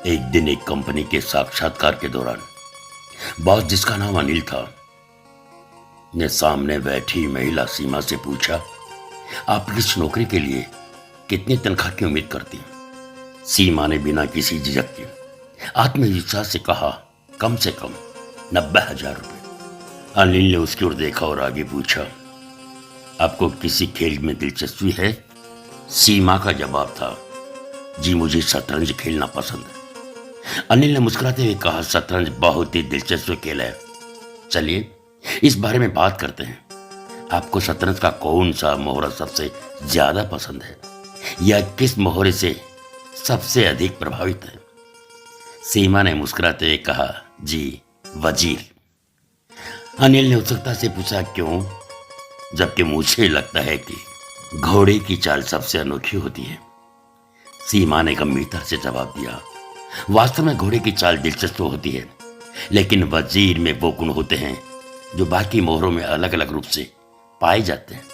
एक दिन एक कंपनी के साक्षात्कार के दौरान बॉस, जिसका नाम अनिल था, ने सामने बैठी महिला सीमा से पूछा, आप इस नौकरी के लिए कितनी तनख्वाह की उम्मीद करती हैं? सीमा ने बिना किसी झिझक के आत्मविश्वास से कहा, कम से कम 90,000 रुपये। अनिल ने उसकी ओर देखा और आगे पूछा, आपको किसी खेल में दिलचस्पी है? सीमा का जवाब था, जी मुझे शतरंज खेलना पसंद है। अनिल ने मुस्कुराते हुए कहा, शतरंज बहुत ही दिलचस्प खेल है, चलिए इस बारे में बात करते हैं। आपको शतरंज का कौन सा मोहरा सबसे ज्यादा पसंद है, या किस मोहरे से सबसे अधिक प्रभावित है? सीमा ने मुस्कुराते हुए कहा, जी वजीर। अनिल ने उत्सुकता से पूछा, क्यों? जबकि मुझे लगता है कि घोड़े की चाल सबसे अनोखी होती है। सीमा ने गंभीरता से जवाब दिया, वास्तव में घोड़े की चाल दिलचस्प होती है, लेकिन वजीर में वो गुण होते हैं जो बाकी मोहरों में अलग अलग रूप से पाए जाते हैं।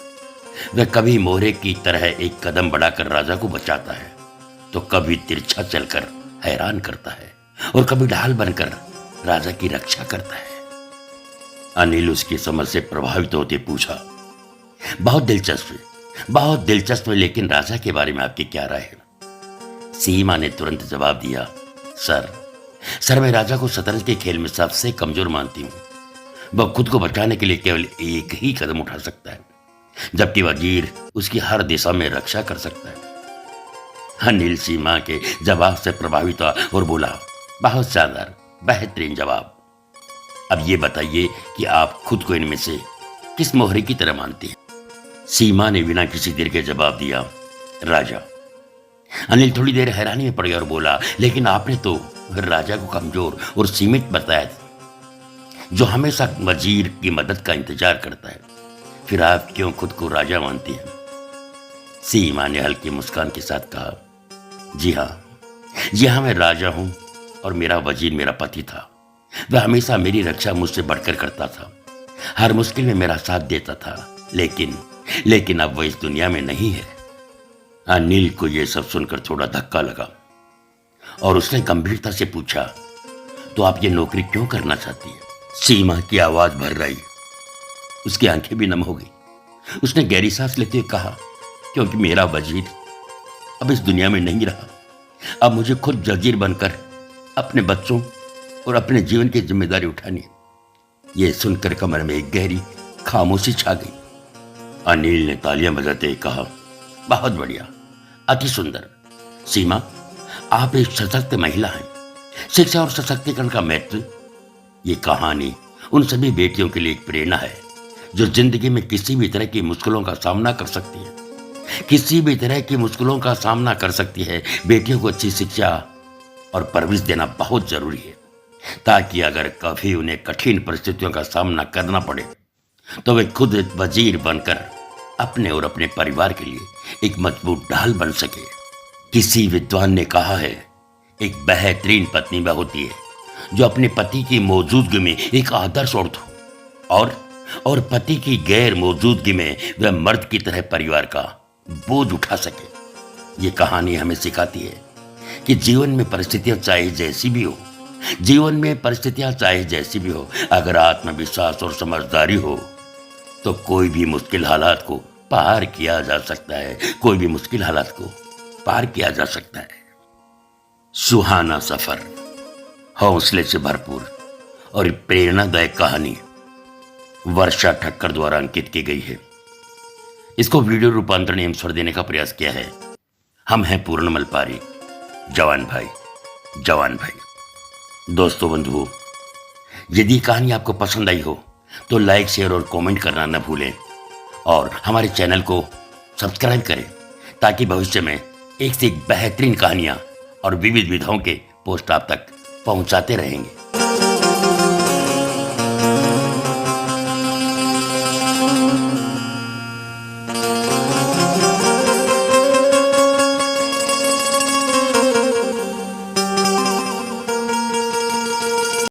वह कभी मोहरे की तरह एक कदम बढ़ाकर राजा को बचाता है, तो कभी तिरछा चलकर हैरान करता है, और कभी ढाल बनकर राजा की रक्षा करता है। अनिल उसकी समझ से प्रभावित होते पूछा, बहुत दिलचस्प, लेकिन राजा के बारे में आपकी क्या राय है? सीमा ने तुरंत जवाब दिया, सर मैं राजा को शतरंज के खेल में सबसे कमजोर मानती हूँ। वह खुद को बचाने के लिए केवल एक ही कदम उठा सकता है, जबकि वजीर उसकी हर दिशा में रक्षा कर सकता है। अनिल सीमा के जवाब से प्रभावित हुआ और बोला, बहुत शानदार, बेहतरीन जवाब। अब ये बताइए कि आप खुद को इनमें से किस मोहरे की तरह मानती हैं? सीमा ने बिना किसी देर के जवाब दिया, राजा। अनिल थोड़ी देर हैरानी में पड़ गया और बोला, लेकिन आपने तो राजा को कमजोर और सीमित बताया था, जो हमेशा वजीर की मदद का इंतजार करता है। फिर आप क्यों खुद को राजा मानती हैं? सीमा ने हल्की मुस्कान के साथ कहा, जी हाँ, मैं राजा हूं, और मेरा वजीर मेरा पति था। वह हमेशा मेरी रक्षा मुझसे बढ़कर करता था, हर मुश्किल में मेरा साथ देता था, लेकिन अब वह इस दुनिया में नहीं है। अनिल को यह सब सुनकर थोड़ा धक्का लगा और उसने गंभीरता से पूछा, तो आप ये नौकरी क्यों करना चाहती हैं? सीमा की आवाज भर रही, उसकी आंखें भी नम हो गई। उसने गहरी सांस लेते हुए कहा, क्योंकि मेरा वजीर अब इस दुनिया में नहीं रहा। अब मुझे खुद वजीर बनकर अपने बच्चों और अपने जीवन की जिम्मेदारी उठानी है। यह सुनकर कमरे में एक गहरी खामोशी छा गई। अनिल ने तालियां बजाते हुए कहा, बहुत बढ़िया, अति सुंदर। सीमा, आप एक सशक्त महिला हैं। शिक्षा और सशक्तिकरण का महत्व, ये कहानी उन सभी बेटियों के लिए एक प्रेरणा है जो जिंदगी में किसी भी तरह की मुश्किलों का सामना कर सकती है। बेटियों को अच्छी शिक्षा और परवरिश देना बहुत जरूरी है, ताकि अगर कभी उन्हें कठिन परिस्थितियों का सामना करना पड़े तो वे खुद एक वजीर बनकर अपने और अपने परिवार के लिए एक मजबूत ढाल बन सके। किसी विद्वान ने कहा है, एक बेहतरीन पत्नी वह होती है जो अपने पति की मौजूदगी में एक आदर्श औरत हो, और पति की गैर मौजूदगी में वह मर्द की तरह परिवार का बोझ उठा सके। ये कहानी हमें सिखाती है कि जीवन में परिस्थितियां चाहे जैसी भी हो, अगर आत्मविश्वास और समझदारी हो तो कोई भी मुश्किल हालात को पार किया जा सकता है। सुहाना सफर, हौसले से भरपूर और प्रेरणादायक कहानी वर्षा ठक्कर द्वारा अंकित की गई है। इसको वीडियो रूपांतरण एवं स्वर देने का प्रयास किया है। हम हैं पूर्णमल पारी, जवान भाई। दोस्तों, बंधुओं, यदि कहानी आपको पसंद आई हो तो लाइक, शेयर और कमेंट करना न भूलें, और हमारे चैनल को सब्सक्राइब करें, ताकि भविष्य में एक से एक बेहतरीन कहानियां और विविध विधाओं के पोस्ट आप तक पहुंचाते रहेंगे।